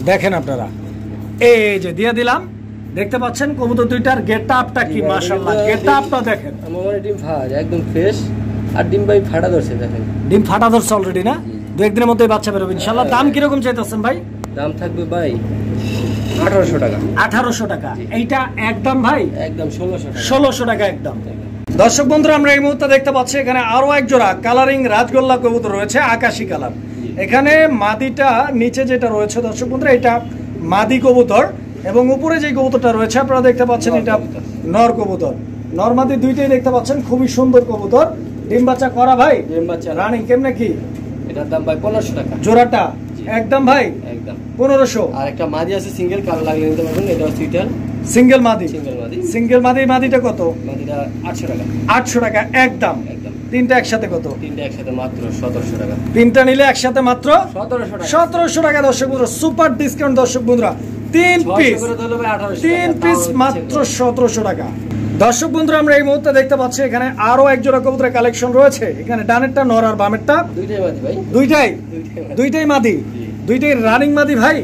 দেখেন আপনারা, এই যে দিয়ে দিলাম। দেখতে পাচ্ছেন কবুতর দুইটার গেটআপটা কি মাশাআল্লাহ, গেটআপটা দেখেন। আমার ডিম ফাজ একদম ফ্রেশ, আর ডিম ভাই ফাটা ধরছে দেখেন। ডিম ফাটা ধরছে অলরেডি না? দু একদিনের মধ্যে বাচ্চা বেরোবে ইনশাআল্লাহ। দাম কি রকম চাইতেছেন ভাই? দাম থাকবে ভাই 1800 টাকা। 1800 টাকা। এইটা একদম ভাই একদম 1600 টাকা। 1600 টাকা একদম। দর্শক বন্ধুরা, আমরা এই মুহূর্তে দেখতে পাচ্ছি এখানে আরো এক জোড়া কালারিং রাজগোল্লা কবুতর রয়েছে, আকাশী কালার। এখানে মাদিটা নিচে যেটা রয়েছে দর্শক বন্ধুরা, এটা মাদি কবুতর, এবং উপরে যে কবুতরটা রয়েছে আপনারা দেখতে পাচ্ছেন এটা নর কবুতর। নর মাদি দুইটাই দেখতে পাচ্ছেন, খুবই সুন্দর কবুতর। ডিম বাচ্চা করা ভাই, ডিম বাচ্চা রানিং কেমনে কি? এটার দাম ভাই 1500 টাকা জোড়াটা একদম ভাই একদম 1500। আর একটা মাদি আছে সিঙ্গেল, কালো লাগলে নিতে পারবেন। এটা হচ্ছে সুইটার সিঙ্গেল মাদি। সিঙ্গেল মাদি মাদিটা কত? মাদিটা 800 টাকা। 800 টাকা একদম। একদম। তিনটা একসাথে কত? তিনটা একসাথে মাত্র 1700 টাকা। তিনটা নিলে একসাথে মাত্র 1700 টাকা। 1700 টাকা দর্শক বন্ধুরা, সুপার ডিসকাউন্ট দর্শক বন্ধুরা। তিন পিস মাত্র 1700 টাকা। দর্শক বন্ধুরা, আমরা এই মুহূর্তে দেখতে পাচ্ছি এখানে আরো এক জোড়া কবুতরের কালেকশন রয়েছে। এখানে ডানেরটা নর আর বামেরটা দুইটাই মাদি ভাই। দুইটাই মাদি, দুইটাই রানিং মাদি ভাই।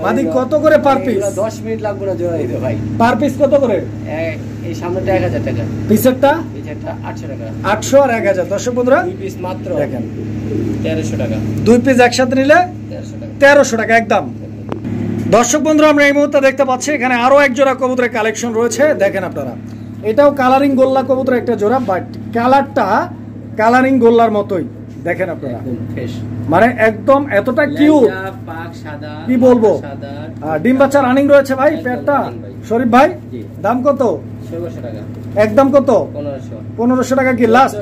মাদি কত করে পার পিস? 10 মিনিট লাগবে না জোড়া দিতে ভাই। পার পিস কত করে? এই সামনেটা 1000 টাকা, পিছেরটা 800 টাকা। 800 আর 1000। দর্শক বন্ধুরা, দুই পিস মাত্র দেখেন 1300 টাকা। দুই পিস একসাথে নিলে 1300 টাকা। 1300 টাকা একদম। দর্শক বন্ধুরা, আমরা এই মুহূর্তে দেখতে পাচ্ছি এখানে আরো এক জোড়া কবুতরের কালেকশন রয়েছে, দেখেন আপনারা। এটাও কালারিং গোল্লা কবুতরের একটা জোড়া, বাট কালারটা কালারিং গোল্লার মতোই দেখেন আপনারা, মানে একদম এতটা কিউট, কি বলবো। ডিম বাচ্চা রানিং রয়েছে ভাই পেটটা। শরীফ ভাই, দাম কত? 1600 টাকা একদম। কত? 1500 টাকা কি লাস্ট?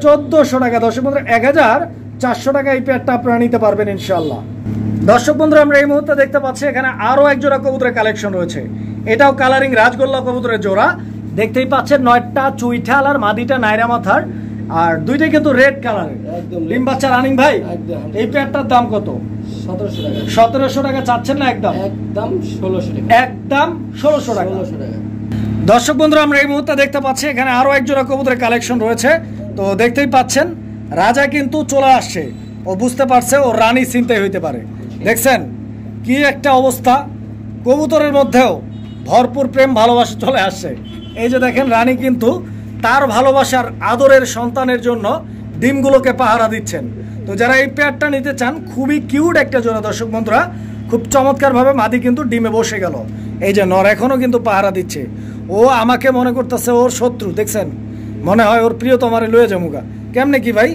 1400 টাকা। দর্শক বন্ধুরা, 1400 টাকা এই পেটটা আপনারা নিতে পারবেন ইনশাআল্লাহ। দর্শক বন্ধুরা, আমরা এই মুহূর্তে দেখতে পাচ্ছি এখানে আরো এক জোড়া কবুতরের কালেকশন রয়েছে। এটাও কালারিং রাজগোল্লা কবুতরের জোড়া। দেখতেই পাচ্ছেন নয়টা চুইঠাল আর মাদিটা নাইরা মাথার, আর দুইটাই কিন্তু রেড কালারের। ডিম বাচ্চা রানিং ভাই। এই পেয়ারটার দাম কত? 1700 টাকা। 1700 টাকা চাচ্ছেন না? একদম একদম 1600 টাকা। একদম 1600 টাকা। 1600 টাকা। দর্শক বন্ধুরা, আমরা এই মুহূর্তে দেখতে পাচ্ছি এখানে আরো এক জোড়া কবুতরের কালেকশন রয়েছে। তো দেখতেই পাচ্ছেন রাজা কিন্তু চলে আসছে, ও বুঝতে পারছে ও রানী চিন্তাই হইতে পারে। দেখছেন কি একটা অবস্থা, কবুতরের মধ্যেও ভরপুর প্রেম ভালোবাসা চলে আসছে। এই যে দেখেন, রানী কিন্তু তার ভালোবাসার আদরের সন্তানের জন্য ডিমগুলোকে পাহারা দিচ্ছেন। তো যারা এই পেয়ারটা নিতে চান, খুবই কিউট একটা জোড়া দর্শক বন্ধুরা, খুব চমৎকার ভাবে মাদি কিন্তু ডিমে বসে গেল। এই যে নর এখনো কিন্তু পাহারা দিচ্ছে, ও আমাকে মনে করতেছে ওর শত্রু। দেখছেন, মনে হয় ওর প্রিয়তমারে লয়ে যামুগা। কেমনে কি ভাই?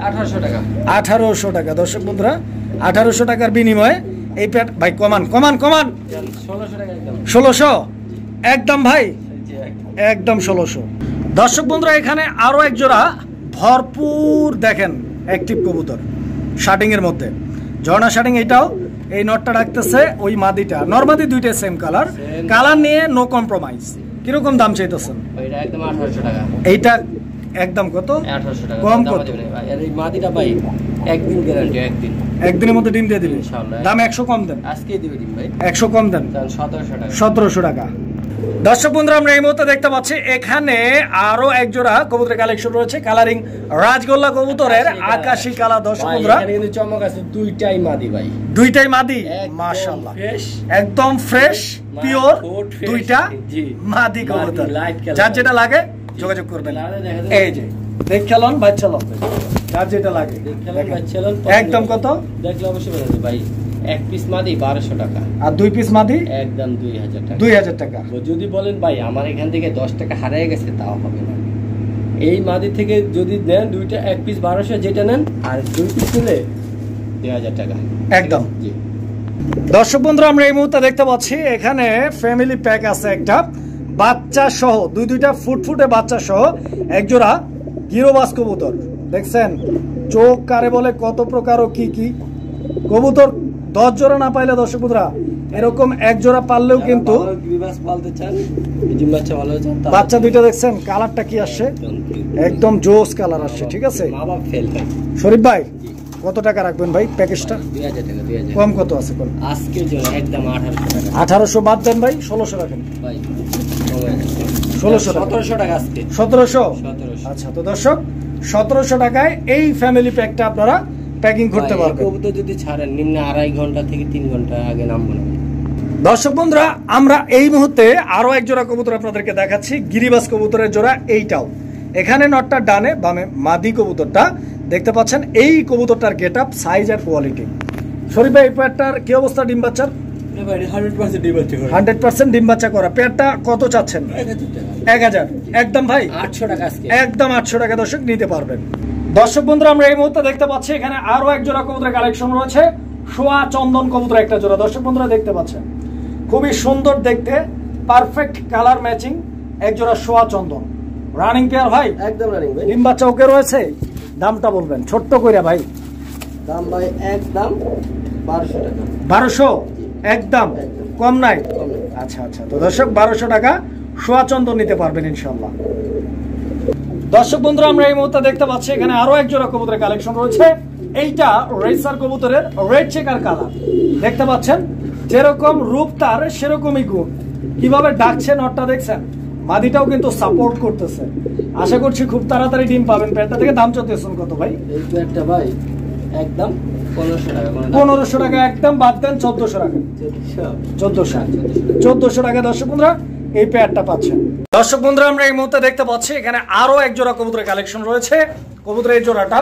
1800 টাকা। 1800 টাকা দর্শক বন্ধুরা। 1800 টাকার বিনিময়ে এই পেয়ার ভাই কমান 1600 টাকা একদম। 1600 একদম ভাই, একদম 1600। দর্শক বন্ধুরা, এখানে আরো এক জোড়া ভরপুর দেখেন অ্যাক্টিভ কবুতর শার্টিং এর মধ্যে, ঝর্ণা শার্টিং। এটাও এই নটটা রাখতেছে ওই মাদিটা, নরমাদি দুইটা সেম কালার, কালার নিয়ে নো কম্প্রোমাইজ। কিরকম দাম চাইতেছেন? এটা একদম 1800 টাকা। এইটা একদম কত? 1800 টাকা। কম কত? আর এই মাদিটা ভাই একদিন গ্যারান্টি, একদিনের মধ্যে ডিম দিয়ে দিবেন ইনশাআল্লাহ। দাম 100 কম দেন, আজকেই দিবে ডিম ভাই। 100 কম দেন, 1700 টাকা। 1700 টাকা। দর্শক বন্ধুরা, আমরা এই মুহূর্তে দেখতে পাচ্ছি এখানে আরো এক জোড়া কবুতরের কালেকশন রয়েছে, কালারিং রাজগোল্লা কবুতরের আকাশী কালার। দর্শক বন্ধুরা, এখানে কিন্তু চমক আছে, দুইটাই মাদি ভাই। দুইটাই মাদি মাশাআল্লাহ, একদম ফ্রেশ পিওর দুইটা মাদি কবুতর। যার যেটা লাগে যোগাযোগ করবেন। এই যে দেখ খেলন বাচ্চা লন, যার যেটা লাগে একদম। কত দেখলে অবশ্যই বলতে ভাই। এক পিস মাদি 1200 টাকা, আর দুই পিস মাদি একদম 2000 টাকা। 2000 টাকা। যদি বলেন ভাই আমার এখান থেকে 10 টাকা হারিয়ে গেছে, তাও হবে না। এই মাদি থেকে যদি নেন দুইটা, এক পিস 1200 যেটা নেন, আর দুই পিস নিলে 2000 টাকা একদম। দর্শক বন্ধুরা, আমরা এই মুহূর্তে দেখতে পাচ্ছি এখানে ফ্যামিলি প্যাক আছে একটা, বাচ্চা সহ দুইটা ফুটফুটে বাচ্চা সহ এক জোড়া গিরোবাজ কবুতর দেখছেন, চোখ কারে বলে কত প্রকার ও কি কি কবুতর 10 জোড়া না পাইলে দর্শক বন্ধুরা এরকম এক জোড়া পারলেও কিন্তু বাচ্চা দুইটা দেখছেন কালারটা কি আসছে, একদম জোস কালার আসছে। ঠিক আছে শরীফ ভাই, কত টাকা রাখবেন ভাই প্যাকেজটা? কম কত আছে? কোন আজকে একদম 1800 বাদ দেন ভাই, 1600 রাখেন ভাই। 1700 টাকা আজকে 1700। আচ্ছা তো দর্শক 1700 টাকায় এই ফ্যামিলি প্যাকটা আপনারা প্যাকিং করতে পারবেন। কবুতর যদি ছাড়েন নিম্ন 2.5 ঘন্টা থেকে 3 ঘন্টা আগে নামবো না। দর্শক বন্ধুরা আমরা এই মুহূর্তে আরো এক জোড়া কবুতর আপনাদেরকে দেখাচ্ছি, গিরিবাজ কবুতরের জোড়া এইটাও। এখানে নটটা ডানে, বামে মাদি কবুতরটা দেখতে পাচ্ছেন। এই কবুতরটার গেটআপ, সাইজ আর কোয়ালিটি। শরীফ ভাই এই পেয়ারটার কি অবস্থা ডিম বাচ্চার? 100% ডিম বাচ্চা করা। পেয়ারটা কত চাচ্ছেন? 1000 একদম ভাই 800 টাকা আজকে একদম 800 টাকা দর্শক নিতে পারবেন। দর্শক বন্ধুরা আমরা এই মুহূর্তে দেখতে পাচ্ছি এখানে আরো এক জোড়া কবুতরের কালেকশন রয়েছে, সোয়া চন্দন কবুতর একটা জোড়া। দর্শক বন্ধুরা দেখতে পাচ্ছেন খুবই সুন্দর দেখতে, পারফেক্ট কালার ম্যাচিং এক জোড়া সোয়া চন্দন। রানিং পেয়ার ভাই, একদম রানিং ভাই। ডিম বাচ্চা ওকে রয়েছে। দামটা বলবেন ছোট্ট কইরা ভাই? দাম ভাই একদম 1200 টাকা। 1200 একদম, কম নাই? আচ্ছা আচ্ছা তো দর্শক 1200 টাকা সোয়া চন্দন নিতে পারবেন ইনশাআল্লাহ। দর্শক বন্ধুরা আমরা এই মুহূর্তে দেখতে পাচ্ছি এখানে আরো এক জোড়া কবুতরের কালেকশন রয়েছে। এইটা রেসার কবুতরের রেড চেকার কালার দেখতে পাচ্ছেন, যেরকম রূপ তার সেরকমই গুণ। কিভাবে ডাকছে নটটা দেখছেন, মাদিটাও কিন্তু সাপোর্ট করতেছে। আশা করছি খুব তাড়াতাড়ি ডিম পাবেন পেয়ারটা থেকে। দাম চলতেছেন কত ভাই? এই পেয়ারটা ভাই একদম 1500 টাকা। 1500 টাকা একদম, বাদ দেন 1400 টাকা। 1400 টাকা দর্শক বন্ধুরা এই পেয়ারটা পাচ্ছেন। দর্শক বন্ধুরা আমরা এই মুহূর্তে দেখতে পাচ্ছি এখানে আরো এক জোড়া কবুতরের কালেকশন রয়েছে। কবুতরের এই জোড়াটা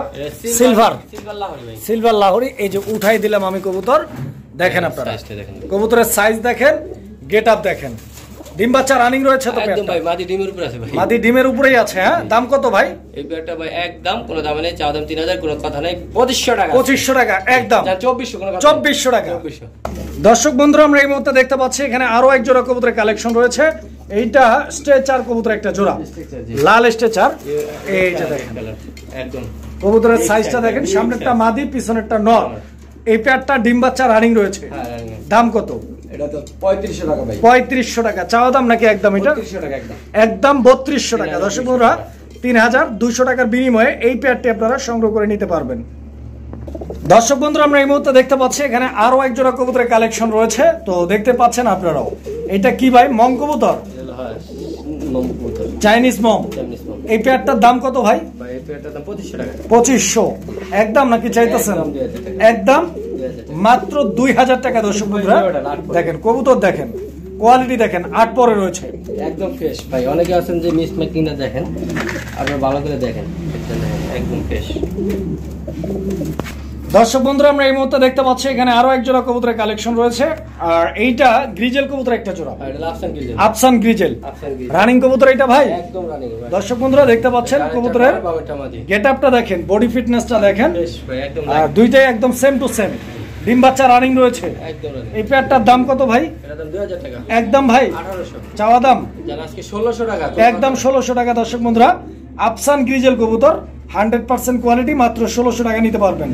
সিলভার লাহোরি। এই যে উঠাই দিলাম আমি কবুতর, দেখেন আপনারা কবুতরের সাইজ দেখেন, গেটআপ দেখেন। ডিম বাচ্চা রানিং রয়েছে তো? একদম ভাই মাদি ডিমের উপরে আছে ভাই। মাদি ডিমের উপরেই আছে। হ্যাঁ দাম কত ভাই? এই পেয়ারটা ভাই একদম কোনো দাম নেই, চাও দাম 3000, কোনো কথা নেই, 2500 টাকা। 2500 টাকা একদম, 2400 কোনো কথা 2400 টাকা। দর্শক বন্ধুরা আমরা এই মুহূর্তে দেখতে পাচ্ছি এখানে আরো এক জোড়া কবুতরের কালেকশন রয়েছে। এইটা স্ট্রেচার কবুতর একটা জোড়া, লাল স্ট্রেচার। এই যে দেখেন একদম কবুতরের সাইজটা দেখেন, সামনেরটা মাদি পিছনেরটা নর। এই পেয়ারটা ডিম বাচ্চা রানিং রয়েছে। দাম কত? এটা তো 3500 টাকা ভাই। 3500 টাকা চাওয়া দাম নাকি একদম? এটা 3200 টাকা একদম, একদম 3200 টাকা। দর্শক বন্ধুরা 3200 টাকার বিনিময়ে এই পেয়ারটি আপনারা সংগ্রহ করে নিতে পারবেন। দর্শক বন্ধুরা আমরা এই মুহূর্তে দেখতে পাচ্ছি এখানে আরো এক জোড়া কবুতরের কালেকশন রয়েছে, তো দেখতে পাচ্ছেন আপনারাও। এটা কি ভাই? মং কবুতর, চাইনিজ মং। এই পেয়ারটার দাম কত ভাই? ভাই এই পেয়ারটার দাম 2500 টাকা। 2500 একদম নাকি চাইতেছেন? একদম মাত্র 2000 টাকা। দর্শক বন্ধুরা দেখেন কবুতর দেখেন, কোয়ালিটি দেখেন, 8 পরে রয়েছে, একদম ফ্রেশ ভাই। অনেকে আছেন যে মিস মেকিংটা দেখেন, আপনারা ভালো করে দেখেন, একদম ফ্রেশ। দর্শক বন্ধুরা আমরা এই মুহূর্তে দেখতে পাচ্ছি এখানে আরো এক জোড়া কবুতরের কালেকশন রয়েছে। আর এইটা গ্রিজেল কবুতর একটা জোড়া, আফসান গ্রিজেল রানিং কবুতর এটা ভাই, একদম রানিং। দর্শক বন্ধুরা দেখতে পাচ্ছেন কবুতরের গেটআপটা দেখেন, বডি ফিটনেসটা দেখেন, আর দুইটাই একদম সেম টু সেম। ডিম বাচ্চা রানিং রয়েছে। এই পেয়ারটার দাম কত ভাই? একদম ভাই 1800 চাওয়া দাম, আজকে 1600 টাকা, একদম 1600 টাকা। দর্শক বন্ধুরা আফসান গ্রিজেল কবুতর 100% কোয়ালিটি, মাত্র 1600 টাকা নিতে পারবেন।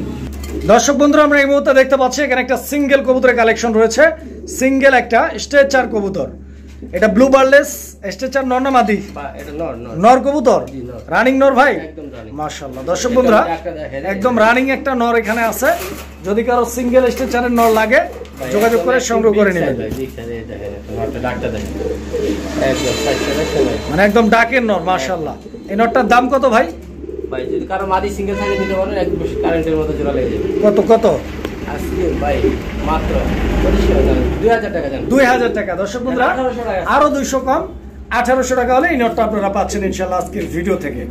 দর্শক বন্ধুরা আমরা এই মুহূর্তে দেখতে পাচ্ছি এখানে একটা সিঙ্গেল কবুতরের কালেকশন রয়েছে। সিঙ্গেল একটা স্ট্রেচার কবুতর, এটা ব্লু বার্লেস স্ট্রেচার নর না মাদি? এটা নর কবুতর, রানিং নর ভাই, মাশাআল্লাহ। দর্শক বন্ধুরা একদম রানিং একটা নর এখানে আছে। যদি কারো সিঙ্গেল স্ট্রেচারের নর লাগে যোগাযোগ করে সংগ্রহ করে নেবেন। মানে একদম ডাকের নর, মাশাআল্লাহ। এই নরটার দাম কত ভাই? ভাই যদি কারো মাদি সিঙ্গেল থাকে নিতে পারেন, একদম কারেন্টের মতো জোড়া লেগে যাবে। কত কত? আজকে ভাই মাত্র 2000 টাকা। 2000 টাকা। দর্শক বন্ধুরা আরো 200 কম, 1800 টাকা হলে এই নটটা আপনারা পাচ্ছেন ইনশাআল্লাহ আজকের ভিডিও থেকে।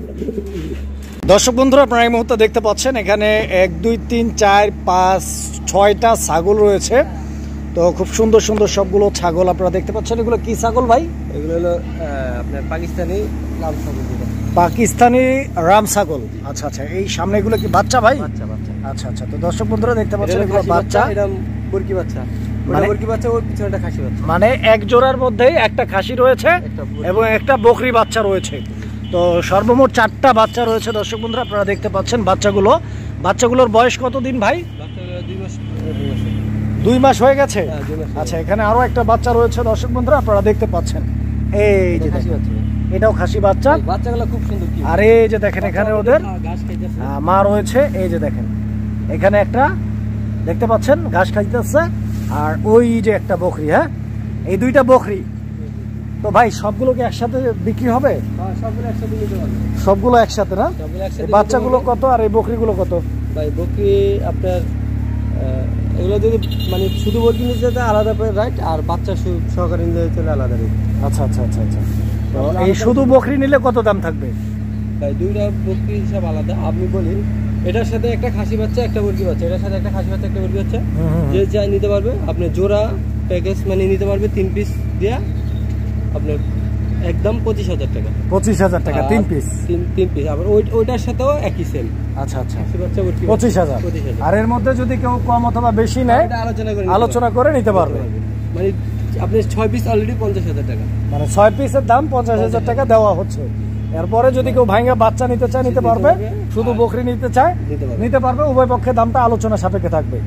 দর্শক বন্ধুরা আপনারা এই মুহূর্তে দেখতে পাচ্ছেন এখানে 1 2 3 4 5 6টা ছাগল রয়েছে। তো খুব সুন্দর সুন্দর সবগুলো ছাগল আপনারা দেখতে পাচ্ছেন। এগুলো কি ছাগল ভাই? এগুলো হলো আপনার পাকিস্তানি রাম ছাগল। পাকিস্তানি রাম ছাগল। আচ্ছা আচ্ছা, এই সামনে এগুলো কি বাচ্চা ভাই? বাচ্চা বাচ্চা। আচ্ছা আচ্ছা, তো দর্শক বন্ধুরা দেখতে পাচ্ছেন এগুলো বাচ্চা, এরকম বর্কি বাচ্চা, ওটা বর্কি বাচ্চা, ওর পিছনে একটা খাসি বাচ্চা। মানে এক জোড়ার মধ্যে একটা খাসি রয়েছে এবং একটা বকরি বাচ্চা রয়েছে। তো সর্বমোট 4টা বাচ্চা রয়েছে দর্শক বন্ধুরা, আপনারা দেখতে পাচ্ছেন বাচ্চাগুলোর বয়স কত দিন ভাই? 2 মাস হয়ে গেছে। আচ্ছা, এখানে আরো একটা বাচ্চা রয়েছে দর্শক বন্ধুরা, আপনারা দেখতে পাচ্ছেন। এই যে এটাও খাসি বাচ্চা, বাচ্চাগুলো খুব সুন্দর। আর এই যে দেখেন এখানে ওদের মা রয়েছে। এই যে দেখেন এখানে একটা দেখতে পাচ্ছেন ঘাস খাইতেছে, আর ওই যে একটা বকরি। হ্যাঁ, এই 2টা বকরি। তো ভাই সবগুলো কি একসাথে বিক্রি হবে? সবগুলো একসাথে না? বাচ্চাগুলো কত আর এই বকরিগুলো কত? ভাই বকরি আপনার এগুলো যদি মানে শুধু বকরি নিতে যেতে আলাদা রাইট, আর বাচ্চা সহকারে নিতে চলে আলাদা রেট। আচ্ছা আচ্ছা আচ্ছা আচ্ছা। তো এই শুধু বকরি নিলে কত দাম থাকবে? ভাই 2টা বকরি হিসাব আলাদা। আপনি বলি এটার সাথে একটা খাসি বাচ্চা একটা মুরগি বাচ্চা, এটার সাথে একটা খাসি বাচ্চা একটা মুরগি বাচ্চা, যে চাই নিতে পারবে। আপনি জোড়া প্যাকেজ মানে নিতে পারবে 3 পিস দিয়া, আপনার একদম 25,000 টাকা। 25,000 টাকা 3 পিস? 3 পিস। আবার ওইটার সাথেও একই সেম। আচ্ছা আচ্ছা, খাসি বাচ্চা 25,000। আর এর মধ্যে যদি কেউ কম অথবা বেশি নেয় আলোচনা করে নিতে পারবে। মানে আপনি 6 পিস অলরেডি 50,000 টাকা, মানে 6 পিসের দাম 50,000 টাকা দেওয়া হচ্ছে। এরপরে যদি কেউ ভাঙা বাচ্চা নিতে চায় নিতে পারবে, শুধু বকরি নিতে চায় নিতে পারবে। উভয় পক্ষে দামটা আলোচনা সাপেক্ষে থাকবে।